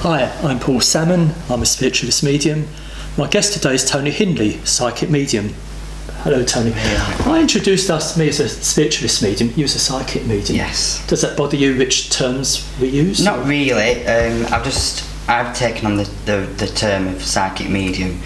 Hi, I'm Paul Salmon. I'm a spiritualist medium. My guest today is Tony Hindley, psychic medium. Hello, Tony. Yeah. I introduced us to me as a spiritualist medium. You as a psychic medium. Yes. Does that bother you? Which terms we use? Not really. I've taken on the term of psychic medium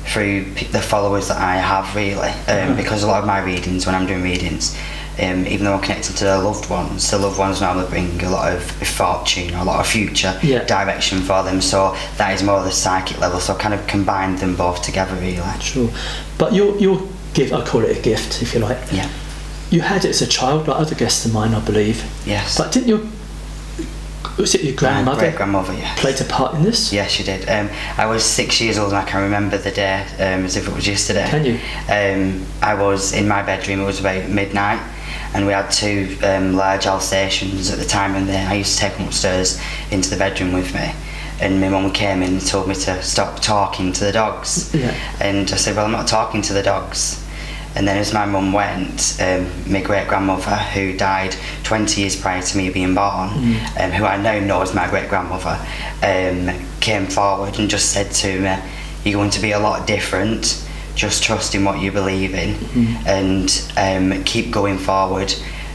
through the followers that I have, really, because a lot of my readings, when I'm doing readings, even though I'm connected to the loved ones normally bring a lot of fortune or a lot of future direction for them. So that is more the psychic level. So I kind of combined them both together, really. Sure. But your gift, I call it a gift, if you like. Yeah. You had it as a child, like other guests of mine, I believe. Yes. But didn't was it your grandmother? My great-grandmother, yes. Played a part in this? Yes, she did. I was 6 years old and I can remember the day as if it was yesterday. Can you? I was in my bedroom, it was about midnight, and we had two large Alsatians at the time, and I used to take them upstairs into the bedroom with me. And my mum came in and told me to stop talking to the dogs. Yeah. And I said, well, I'm not talking to the dogs. And then as my mum went, my great-grandmother, who died 20 years prior to me being born, who I now know as my great-grandmother, came forward and just said to me, you're going to be a lot different, just trust in what you believe in, and keep going forward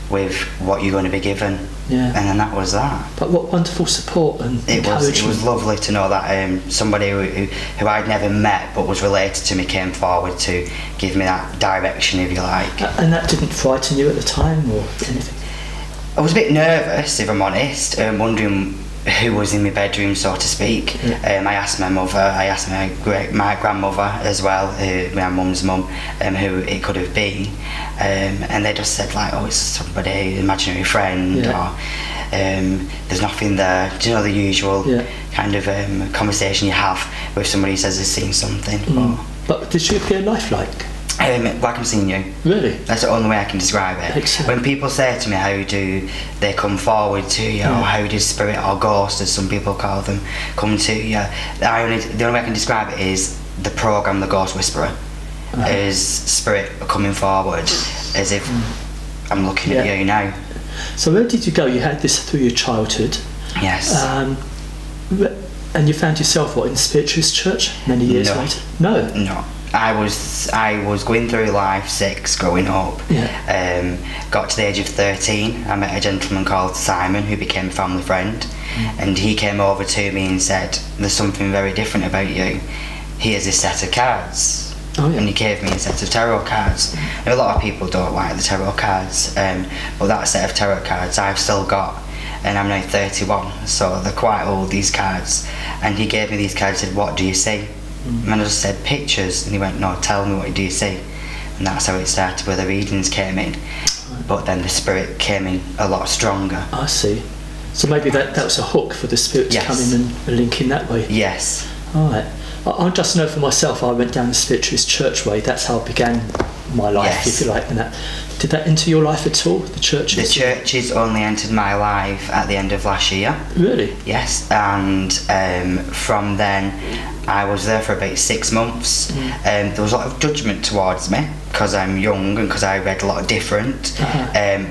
with what you're going to be given. Yeah. And then that was that. But what wonderful support and encouragement. It was lovely to know that somebody who I'd never met but was related to me came forward to give me that direction, if you like. And that didn't frighten you at the time or anything? I was a bit nervous, if I'm honest, wondering who was in my bedroom, so to speak. Yeah. I asked my mother, I asked my grandmother as well, my mum's mum, who it could have been, and they just said like, oh, it's somebody, imaginary friend, or there's nothing there. Do you know the usual kind of conversation you have with somebody who says they've seen something? But did she appear lifelike? Like I'm seeing you. Really? That's the only way I can describe it. Excellent. When people say to me, how do they come forward to you, or how does spirit or ghost, as some people call them, come to you, the only way I can describe it is the program The Ghost Whisperer. Is spirit coming forward as if I'm looking at you now. So where did you go? You had this through your childhood. Yes. And you found yourself, what, in the Spiritualist church many years later? No. No. I was going through life 6 growing up. Yeah. Got to the age of 13. I met a gentleman called Simon who became a family friend, and he came over to me and said, "There's something very different about you. Here's a set of cards." Oh, yeah. And he gave me a set of tarot cards. And a lot of people don't like the tarot cards, but that set of tarot cards I've still got, and I'm now 31, so they're quite old, these cards. And he gave me these cards and said, "What do you see?" And I just said, "Pictures." And he went, "No, tell me, what do you see?" And that's how it started, where the readings came in. But then the spirit came in a lot stronger. I see. So maybe that was a hook for the spirit to come in and link in that way. Yes. All right. I just know for myself, I went down the Spiritualist church way. That's how I began my life, if you like. And did that enter your life at all, the churches? The churches only entered my life at the end of last year. Really? Yes. And from then, I was there for about 6 months. There was a lot of judgment towards me because I'm young and because I read a lot different.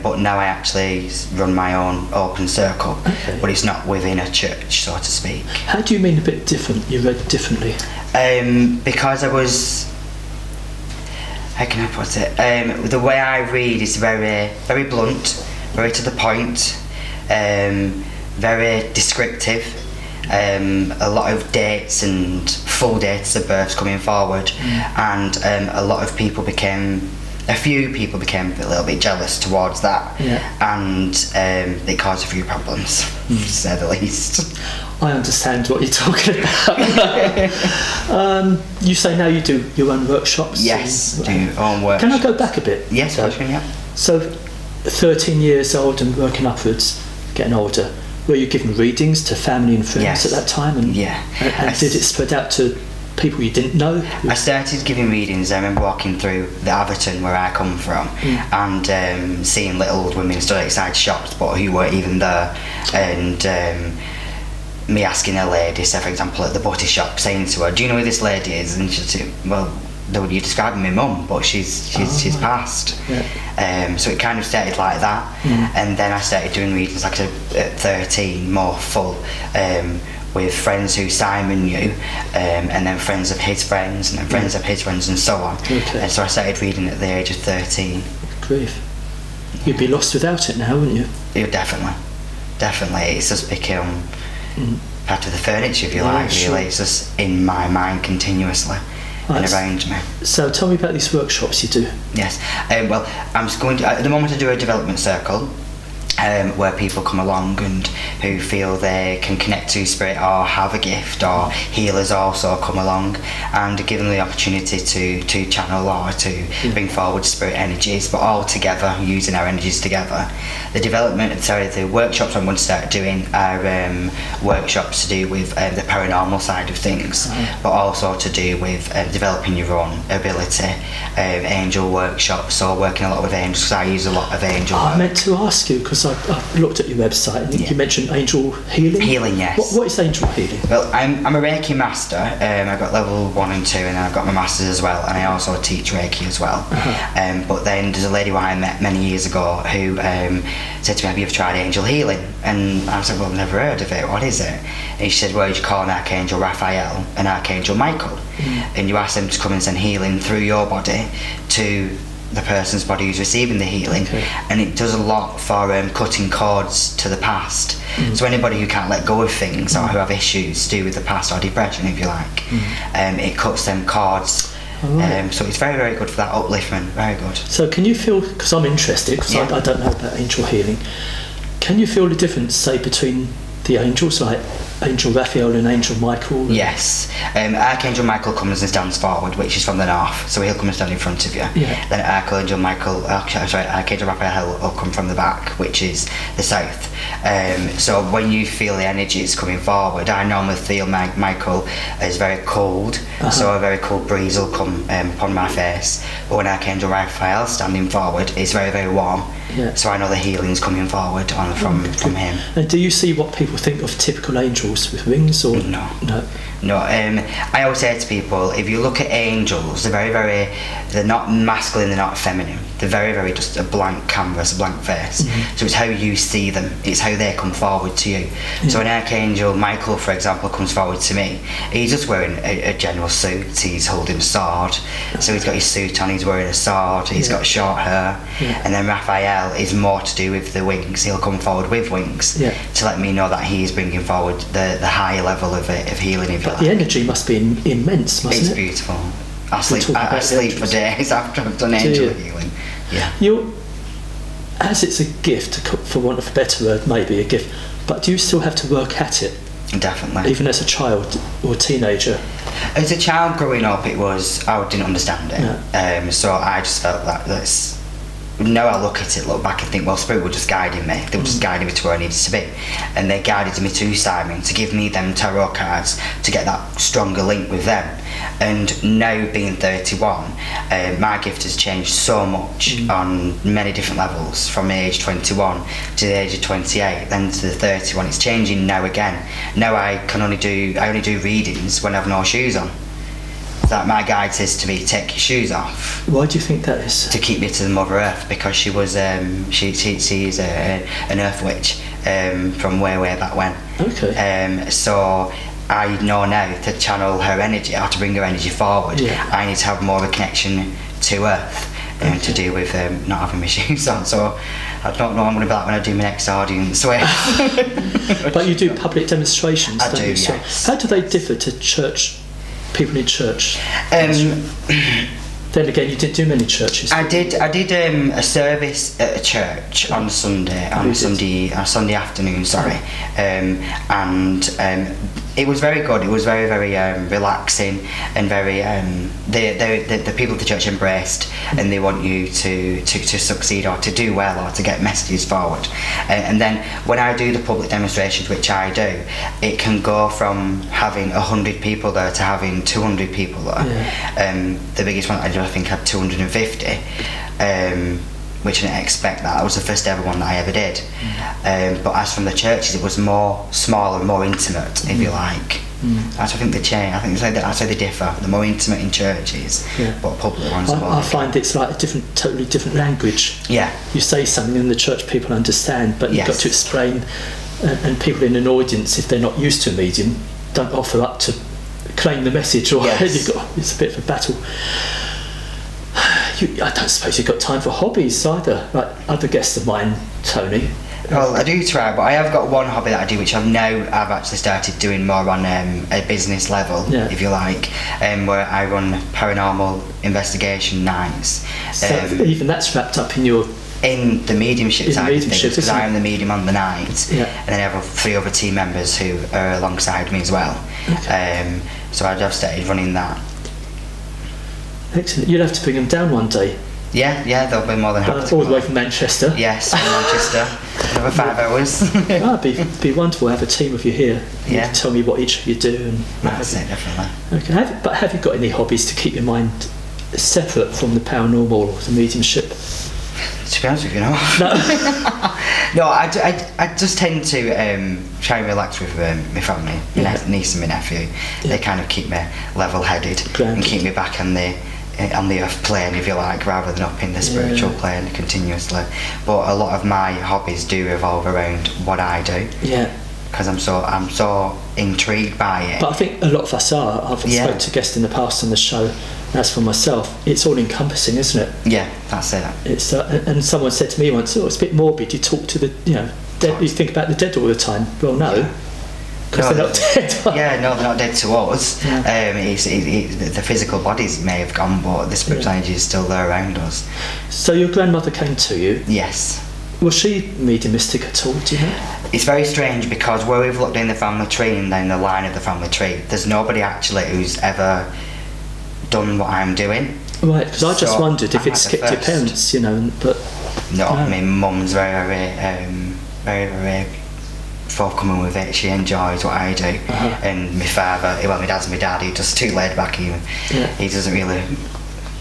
But now I actually run my own open circle, but it's not within a church, so to speak. How do you mean a bit different? You read differently? Because I was, how can I put it? The way I read is very, very blunt, very to the point, very descriptive. A lot of dates and full dates of births coming forward, and a few people became a little bit jealous towards that, and it caused a few problems, to say the least. I understand what you're talking about. You say now you do your own workshops? Yes, do your own workshops. Can I go back a bit? Yes, So 13 years old and working upwards, getting older, were you giving readings to family and friends at that time? And did it spread out to people you didn't know? I started giving readings. I remember walking through the Atherton where I come from, and seeing little old women stood outside shops but who weren't even there, and me asking a lady, say for example at the butty shop, saying to her, "Do you know who this lady is?" And she'd say, "Well, you're describing my mum, but she's passed. Yeah. So it kind of started like that, and then I started doing readings, like I said, at 13, more full, with friends who Simon knew, and then friends of his friends, and then friends of his friends, and so on. Okay. And so I started reading at the age of 13. Grief. You'd be lost without it now, wouldn't you? Yeah, definitely. It's just become part of the furniture, if you like, sure. really. It's just in my mind continuously and around me. So tell me about these workshops you do. Yes. Well, I'm just going to, at the moment I do a development circle, where people come along and who feel they can connect to spirit or have a gift, or healers also come along and give them the opportunity to channel or to bring forward spirit energies, but all together, using our energies together. The workshops I'm going to start doing are workshops to do with the paranormal side of things, but also to do with developing your own ability. Angel workshops, so working a lot with angels, because I use a lot of angel work. I meant to ask you, because I looked at your website and you mentioned angel healing. Healing, yes. What is angel healing? Well, I'm a Reiki master. I've got level 1 and 2, and then I've got my masters as well, and I also teach Reiki as well. But then there's a lady who I met many years ago who said to me, "Have you ever tried angel healing?" And I was like, "Well, I've never heard of it. What is it?" And she said, "Well, you call an Archangel Raphael and Archangel Michael, and you ask them to come and send healing through your body to the person's body who's receiving the healing." And it does a lot for cutting cords to the past. So anybody who can't let go of things, or who have issues to do with the past, or depression, if you like, it cuts them cords. So it's very, very good for that upliftment. Very good. So can you feel, because I'm interested, because I don't know about angel healing, can you feel the difference, say, between the angels, like Angel Raphael and Angel Michael? Yes. Archangel Michael comes and stands forward, which is from the north, so he'll come and stand in front of you. Then Archangel Raphael will come from the back, which is the south. So when you feel the energies coming forward, I normally feel Michael is very cold, so a very cold breeze will come upon my face. But when Archangel Raphael standing forward, it's very, very warm. So I know the healing's coming forward from him. And do you see what people think of typical angels with wings, or no? I always say to people, if you look at angels, they're not masculine, they're not feminine. They're very, very just a blank canvas, a blank face. So it's how you see them, it's how they come forward to you. So an Archangel Michael, for example, comes forward to me, he's just wearing a general suit, he's holding a sword, so he's got his suit on, he's wearing a sword, he's got short hair. And then Raphael is more to do with the wings. He'll come forward with wings to let me know that he's bringing forward the higher level of healing, if you like. The energy must be immense, mustn't it? It's beautiful. I sleep for days after I've done angel healing. As it's a gift, for want of a better word, maybe a gift, but do you still have to work at it? Definitely. Even as a child or teenager? As a child growing up, I didn't understand it. So I just felt that's... Now I look back and think, well, Spirit were just guiding me. They were just guiding me to where I needed to be. And they guided me to Simon to give me them tarot cards to get that stronger link with them. And now being 31, my gift has changed so much on many different levels, from age 21 to the age of 28, then to the 31. It's changing now again. Now I only do readings when I have no shoes on. That my guide says to me, take your shoes off. Why do you think that is? To keep me to the Mother Earth, because she was she's an Earth witch from way back when. Okay. So I know now to channel her energy, or to bring her energy forward. I need to have more of a connection to Earth, to do with not having my shoes on. So I don't know what I'm going to be like when I do my next audience. But you do public demonstrations, I do, so yes. how do they differ to church? People in church. Then again, you didn't do many churches. I did a service at a church on Sunday afternoon. Sorry, and it was very good. It was very, very relaxing, and very the people of the church embraced, and they want you to succeed, or to do well, or to get messages forward. And then when I do the public demonstrations, which I do, it can go from having 100 people there to having 200 people there. The biggest one I did, I think, had 250, which I didn't expect that. That was the first ever one that I ever did. But as from the churches, it was more smaller, more intimate, if you like. That's, I think, the change. I think that's how they differ. The more intimate in churches, but public ones. I find it's like a totally different language. Yeah. You say something in the church, people understand, but you've got to explain, and people in an audience, if they're not used to a medium, don't offer up to claim the message, or it's a bit of a battle. I don't suppose you've got time for hobbies either, like other guests of mine, Tony. Well, I do try, but I have got one hobby that I do, which I've actually started doing more on a business level, if you like, where I run paranormal investigation nights. So even that's wrapped up in your... In the mediumship side of things, because I am the medium on the night, and then I have 3 other team members who are alongside me as well. Okay. So I've started running that. Excellent. You'll have to bring them down one day. Yeah, they'll be more than happy to. All the way from Manchester. Yes, from Manchester. Another 5 hours. It'd be wonderful to have a team of you here. You can tell me what each of you do. And that's it, definitely. Okay, but have you got any hobbies to keep your mind separate from the paranormal or the mediumship? To be honest with you, no. No, I just tend to try and relax with my family, my niece and my nephew. They kind of keep me level-headed and keep me back on the earth plane, if you like, rather than up in the spiritual plane continuously. But a lot of my hobbies do revolve around what I do. Yeah. Because I'm so intrigued by it. But I think a lot of us are. I've spoken to guests in the past on the show. As for myself, it's all encompassing, isn't it? Yeah, that's it. It's and someone said to me once, "Oh, it's a bit morbid. You talk to the, dead. You think about the dead all the time." Well, no, because they're not dead. Yeah, no, they're not dead to us. Yeah. The physical bodies may have gone, but the spiritual energy is still there around us. So your grandmother came to you. Yes. Was she mediumistic at all? Do you know? It's very strange because where we've looked in the family tree and then the line of the family tree, there's nobody actually who's ever done what I'm doing. Right, because I just wondered if it skipped your parents, but... No, my mum's very, very forthcoming with it. She enjoys what I do. And my father, my dad's my dad, he's just too laid back. He doesn't really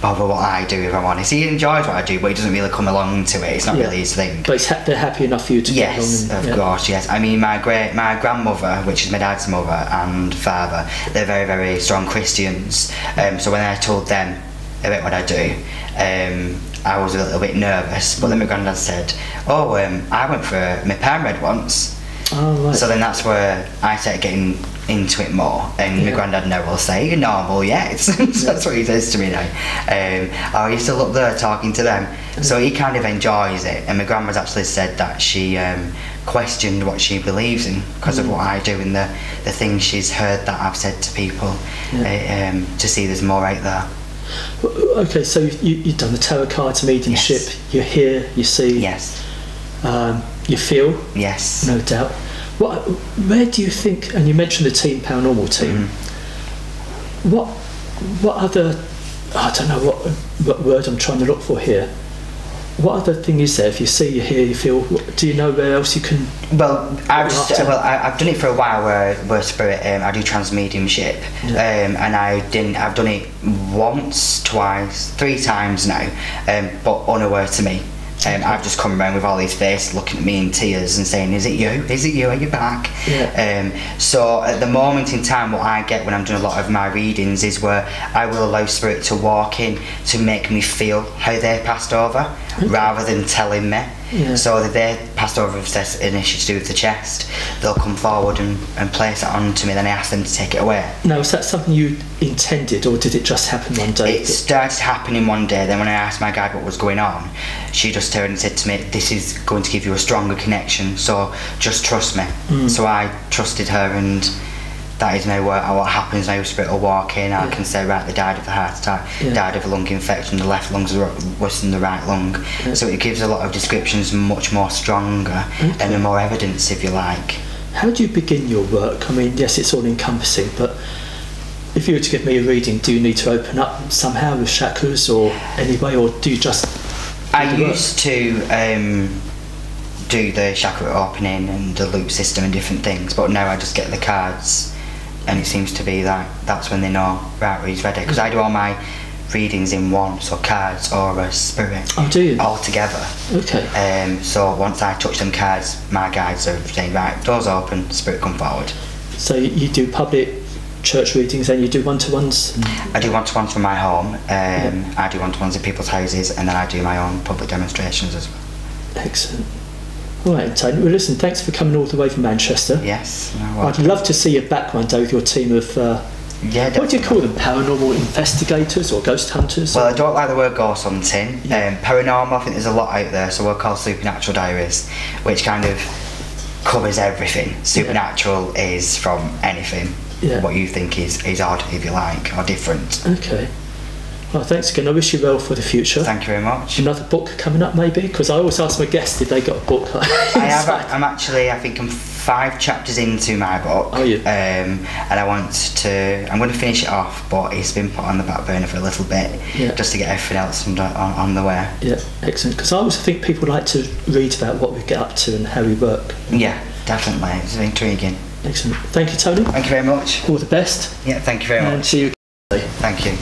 bother what I do, if I'm honest. He enjoys what I do, but he doesn't really come along to it. It's not really his thing. But they're happy enough for you to get along. Yes, of course, yes. I mean, my grandmother, which is my dad's mother and father, they're very, very strong Christians. So when I told them about what I do, I was a little bit nervous. But then my granddad said, I went for my perm read once. Oh, right. So then that's where I started getting into it more, and my granddad now will say, "You're normal yet." That's what he says to me now. Are you still up there talking to them? So he kind of enjoys it, and my grandma's actually said that she questioned what she believes in because of what I do and the things she's heard that I've said to people, to see there's more out there. Okay, so you've done the tarot cards, mediumship. Yes. You hear, you see. Yes. You feel. Yes. No doubt. Where do you think? And you mentioned the paranormal team. What other? I don't know what word I'm trying to look for here. What other thing is there? If you see, you hear, you feel, do you know where else you can? Well, I've done it for a while. Where spirit, I do transmediumship, and I've done it once, twice, 3 times now, but unaware to me. I've just come around with all these faces looking at me in tears and saying, "Is it you? Is it you? Are you back?" So at the moment in time, what I get when I'm doing a lot of my readings is where I will allow spirit to walk in to make me feel how they passed over, rather than telling me. So that they passed over with an issue to do with the chest, they'll come forward and place it onto me, then I ask them to take it away. Now, was that something you intended, or did it just happen one day? It started happening one day, then when I asked my guide what was going on, she just turned and said to me, "This is going to give you a stronger connection, so just trust me." So I trusted her, and that is now what happens now. Spirit will walk in, I can say, right, they died of a heart attack, died of a lung infection, the left lung's worse than the right lung. So it gives a lot of descriptions, much more stronger, and more evidence, if you like. How do you begin your work? I mean, yes, it's all encompassing, but if you were to give me a reading, do you need to open up somehow with chakras or anyway, or do you just... I used to do the chakra opening and the loop system and different things, but now I just get the cards, and it seems to be that's when they know, right, he's ready, because I do all my readings in one, so cards, aura, spirit, do you? all together. Okay. So once I touch them cards, my guides are saying, right, doors open, spirit come forward. So you do public church readings, and you do one-to-ones? I do one-to-ones from my home, I do one-to-ones at people's houses, and then I do my own public demonstrations as well. Excellent. All right, Tony. Well, listen, thanks for coming all the way from Manchester. Yes. I'd love to see you back one day with your team of... what do you call them? Paranormal investigators or ghost hunters? Well, I don't like the word ghost hunting. Paranormal, I think there's a lot out there, so we're called Supernatural Diaries, which kind of covers everything. Supernatural is from anything, what you think is odd, if you like, or different. Okay. Well, thanks again. I wish you well for the future. Thank you very much. Another book coming up, maybe? Because I always ask my guests if they got a book. I have. I think I'm 5 chapters into my book. Oh, yeah. And I'm going to finish it off, but it's been put on the back burner for a little bit, just to get everything else on the way. Yeah, excellent. Because I always think people like to read about what we get up to and how we work. Yeah, definitely. It's intriguing. Excellent. Thank you, Tony. Thank you very much. All the best. Yeah, thank you very much. And see you again. Thank you.